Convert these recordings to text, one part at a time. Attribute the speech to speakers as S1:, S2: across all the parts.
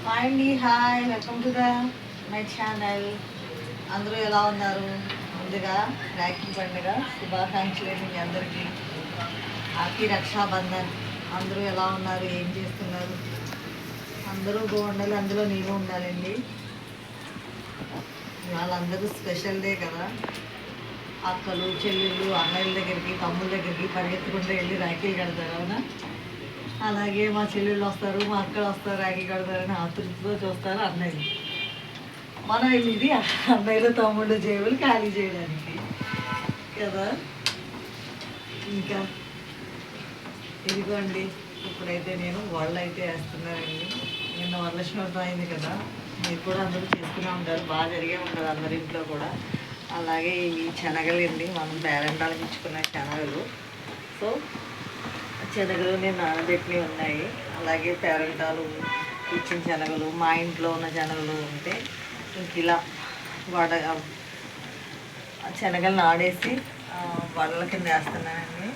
S1: Hi అండి, hi, welcome to my channel. అందరూ ఎలా ఉన్నారు? ముందుగా రాఖీ పండుగ శుభాకాంక్షలు మీ అందరికీ. హ్యాపీ రక్షాబంధన్. అందరూ ఎలా ఉన్నారు? ఏం చేస్తున్నారు? అందరూ బాగుండాలి, అందులో నేను ఉండాలండి. వాళ్ళందరూ స్పెషల్ డే కదా. అక్కలు, చెల్లెళ్ళు, అన్నయ్యల దగ్గరికి, తమ్ముళ్ళ దగ్గరికి పరిగెత్తుకుంటూ వెళ్ళి రాఖీలు కడతారు, అవునా? అలాగే మా చెల్లెళ్ళు వస్తారు, మా అక్కలు వస్తారు, రాఖీ కడతారని ఆతృతతో చూస్తారు అన్నయ్యలు. మనం ఇది అన్నయ్యలు, తమ్ముళ్ళు జేబులు ఖాళీ చేయడానికి కదా. ఇంకా ఇదిగోండి, ఇప్పుడైతే నేను వడలు అయితే వేస్తున్నానండి. నిన్న వరలక్ష్మి వ్రతం అయింది కదా, మీరు కూడా అందరూ చేసుకునే ఉంటారు, బాగా జరిగే ఉంటుంది అందరి ఇంట్లో కూడా. అలాగే ఇవి శనగలు అండి, మనం పేరెంటాలకు ఇచ్చుకున్న శనగలు. సో శనగలు నేను నానబెట్టినవి ఉన్నాయి. అలాగే పేరెంటాలు ఇచ్చిన శనగలు, మా ఇంట్లో ఉన్న శనగలు ఉంటే ఇంక ఇలా వడ శనగలు నాడేసి వడల కింద వేస్తున్నానండి.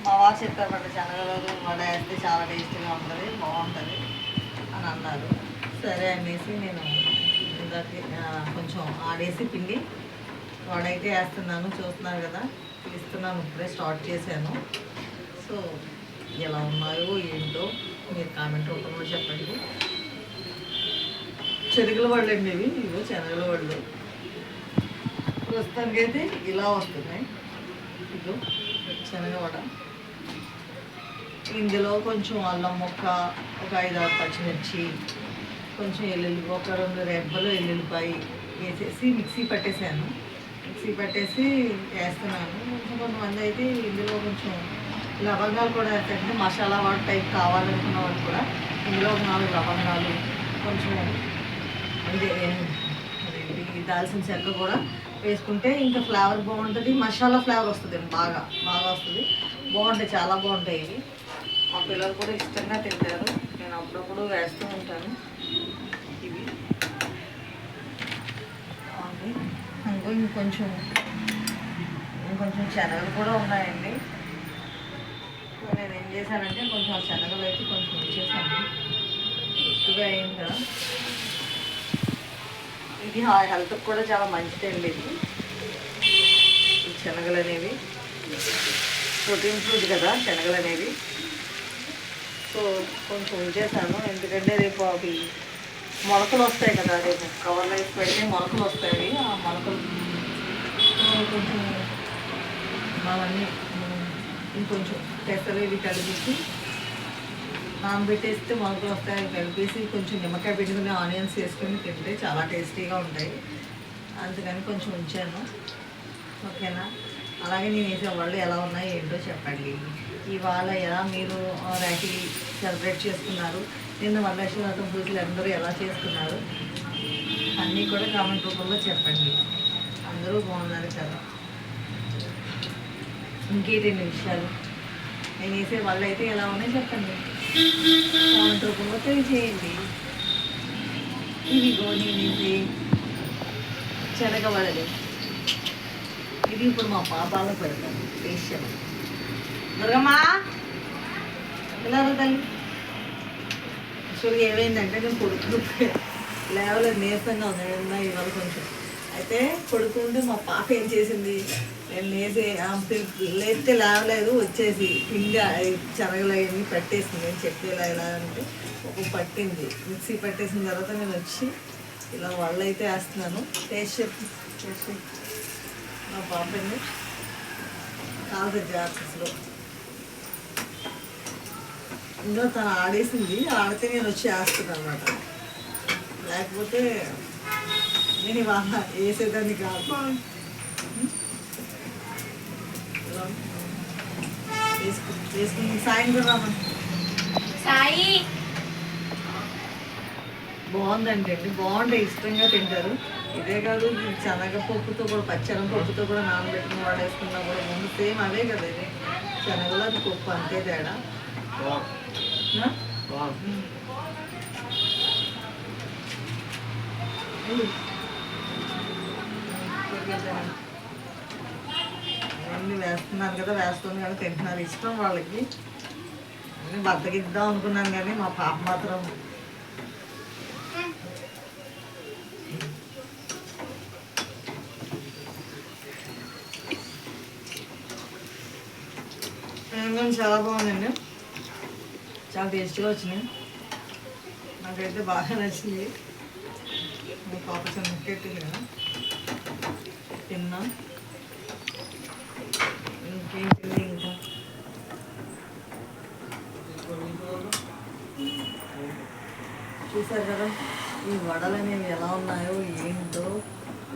S1: మా వారు చెప్పారు, శనగలు వడ వేస్తే చాలా టేస్టీగా ఉంటుంది, బాగుంటుంది అని అన్నారు. సరే అనేసి నేను కొంచెం ఆడేసి పిండి వడ అయితే వేస్తున్నాను. చూస్తున్నారు కదా, తీస్తున్నాను, ఇప్పుడే స్టార్ట్ చేశాను. సో ఎలా ఉన్నాయో ఏంటో మీరు కామెంట్ రూపంలో చెప్పండి. శనగల వడలు అండి ఇవి, ఇవో శనగల వడలు. ప్రస్తుతానికి అయితే ఇలా వస్తున్నాయి. ఇదో శనగ వడ. ఇందులో కొంచెం అల్లం ముక్క, ఒక 5-6 పచ్చిమిర్చి, కొంచెం ఎల్లుల్లి, ఒక 2 రెబ్బలు ఎల్లుల్లిపాయ వేసేసి మిక్సీ పట్టేసాను. మిక్సీ పట్టేసి వేస్తున్నాను. కొంతమంది అయితే ఇందులో కొంచెం లవంగాలు కూడా వేస్తారంటే మసాలా వాడు టైప్ కావాలనుకున్న వాళ్ళు కూడా ఇందులో ఒక 4 లవంగాలు, కొంచెం అంటే దాల్చిన చెక్క కూడా వేసుకుంటే ఇంకా ఫ్లేవర్ బాగుంటుంది, మసాలా ఫ్లేవర్ వస్తుంది, బాగా బాగా వస్తుంది, బాగుంటాయి, చాలా బాగుంటాయి ఇవి. మా పిల్లలు కూడా ఇష్టంగా తింటారు, నేను అప్పుడప్పుడు వేస్తూ ఉంటాను ఇవి. ఇంకొంచెం శనగలు కూడా ఉన్నాయండి. నేను ఏం చేశానంటే కొంచెం ఆ శనగలు అయితే కొంచెం ఉంచేసాను, ఎక్కువగా అయింది కదా. ఇది హెల్త్కి కూడా చాలా మంచిదండి ఇది. ఈ శనగలు అనేవి ప్రోటీన్ ఫుడ్ కదా శనగలు అనేవి. సో కొంచెం ఉంచేసాను, ఎందుకంటే రేపు అవి మొలకలు వస్తాయి కదా, రేపు కవర్లో వేసి పెడితే మొలకలు వస్తాయి. ఆ మొలకలు కొంచెం అవన్నీ ఇంకొంచెం పెసలు ఇవి కలిపేసి నానబెట్టేస్తే మొలకలు వస్తాయి. అవి కలిపేసి కొంచెం నిమ్మకాయ పెట్టుకుని ఆనియన్స్ వేసుకొని తింటే చాలా టేస్టీగా ఉంటాయి. అందుకని కొంచెం ఉంచాను, ఓకేనా. అలాగే నేను వేసే వాళ్ళు ఎలా ఉన్నాయి ఏంటో చెప్పండి. ఇవాళ ఎలా మీరు రాఖీ సెలబ్రేట్ చేసుకున్నారు, నిన్న వరలక్ష్మి వ్రతం పూజలు అందరూ ఎలా చేసుకున్నారు అన్నీ కూడా కామెంట్ రూపంలో చెప్పండి. అందరూ బాగున్నారు కదా. ఇంకేంటి విషయాలు, నేను వేసే వాళ్ళు అయితే ఎలా ఉన్నాయో చెప్పండి, కామెంట్ రూపంలో తెలియజేయండి. ఇదిగో నేను ఇది శనగ వడలు, ఇది ఇప్పుడు మా పాపాలకు పెడతాను టేస్ట్ చెప్పండి. దుర్గమ్మా ఎలా తల్లి. యాక్చువల్గా ఏమైందంటే నేను కొడుకు లేవలేదు, నీరసంగా ఉంది ఇవాళ కొంచెం. అయితే కొడుకుంటే మా పాప ఏం చేసింది, నేను లేస్తే లేవలేదు, వచ్చేసి పిండి శనగలు అవన్నీ పట్టేసింది. నేను చెప్పి ఇలా అంటే ఒక పట్టింది, మిక్సీ పట్టేసిన తర్వాత నేను వచ్చి ఇలా వాళ్ళు అయితే వేస్తున్నాను. టేస్ట్ చెప్పి మా పాపని కాదు జాగ్రత్తలో ఇందులో తను ఆడేసింది, ఆడితే నేను వచ్చి వేస్తున్నాను అనమాట. లేకపోతే నేను ఇవాళ వేసేదాన్ని కాదు. వేసుకుని సాయంత్రం రామని
S2: సాయి
S1: బాగుందండి, బాగుంటాయి, ఇష్టంగా తింటారు. ఇదే కాదు, శనగపప్పుతో కూడా పచ్చెనగపప్పుతో కూడా నానబెట్టుకుని వాడేసుకున్నా కూడా ముందు సేమ్ అవే కదా. ఇది శనగలు, అది పప్పు, అంతే తేడా. అన్నీ వేస్తున్నారు కదా, వేస్తుంది కదా, తింటున్నారు, ఇష్టం వాళ్ళకి. నేను భర్తకి ఇద్దాం అనుకున్నాను కానీ మా పాప మాత్రం చాలా బాగుందండి, చాలా టేస్టీగా వచ్చినాయి. నాకైతే బాగా నచ్చింది. మా పాప చిన్నకెట్టింది కదా, తిన్నా. ఇంకేంటిది ఇంకా చూసారు కదా ఈ వడలు అనేవి ఎలా ఉన్నాయో ఏంటో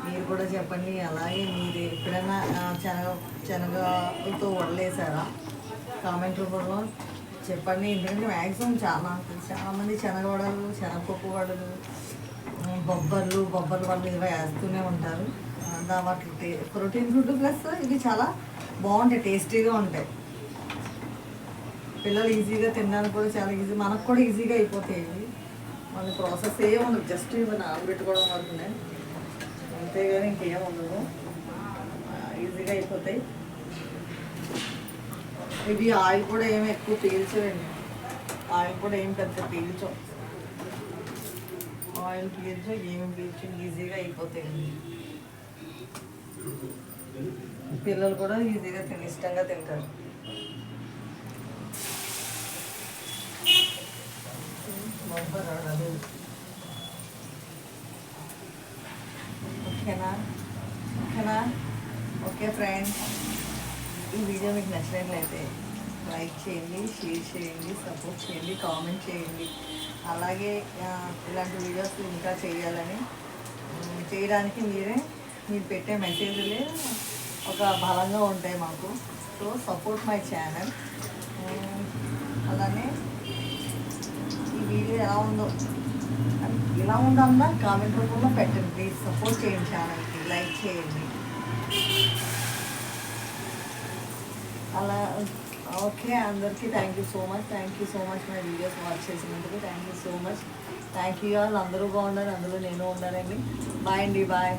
S1: మీరు కూడా చెప్పండి. అలాగే మీరు ఎప్పుడైనా శనగతో వడలు వేసారా? కామెంట్ రూపంలో చెప్పండి. ఎందుకంటే మ్యాక్సిమం చాలామంది శనగ వడలు, శనగపప్పు వడలు, బొబ్బర్లు వడలు ఇవి వేస్తూనే ఉంటారు. వాటి ప్రోటీన్ ఫుడ్ ప్లస్ ఇవి చాలా బాగుంటాయి, టేస్టీగా ఉంటాయి. పిల్లలు ఈజీగా తినడానికి కూడా చాలా ఈజీ, మనకు కూడా ఈజీగా అయిపోతాయి. ఇవి మన ప్రాసెస్ ఏమి ఉండదు, జస్ట్ ఇవి నానబెట్టుకోవడం వరకునే, అంతేగాని ఇంకేం ఉండదు, ఈజీగా అయిపోతాయి. ఇవి ఆయిల్ కూడా ఏమి ఎక్కువ పీల్చవండి, ఆయిల్ కూడా ఏం పెద్ద పీల్చవు, ఆయిల్ ఏమి పీల్చు, ఈజీగా అయిపోతాయి. పిల్లలు కూడా ఈజీగా ఇష్టంగా తింటారు. ఓకేనా ఓకేనా ఓకే ఫ్రెండ్స్, ఈ వీడియో మీకు నచ్చినట్లయితే లైక్ చేయండి, షేర్ చేయండి, సపోర్ట్ చేయండి, కామెంట్ చేయండి. అలాగే ఇలాంటి వీడియోస్ ఇంకా చేయడానికి మీరు పెట్టే మెసేజ్లే ఒక బలంగా ఉంటాయి మాకు. So support my channel. అలానే ఈ వీడియో ఎలా ఉందన్నా కామెంట్ రూపంలో పెట్టండి ప్లీజ్. సపోర్ట్ చేయండి, ఛానల్కి లైక్ చేయండి. అలా ఓకే, అందరికీ thank you so much my videos watch చేసినందుకు thank you so much. Thank you all. అందరూ బాగుండాలి, అందులో నేను ఉండాలండి. బాయ్ అండి, బాయ్.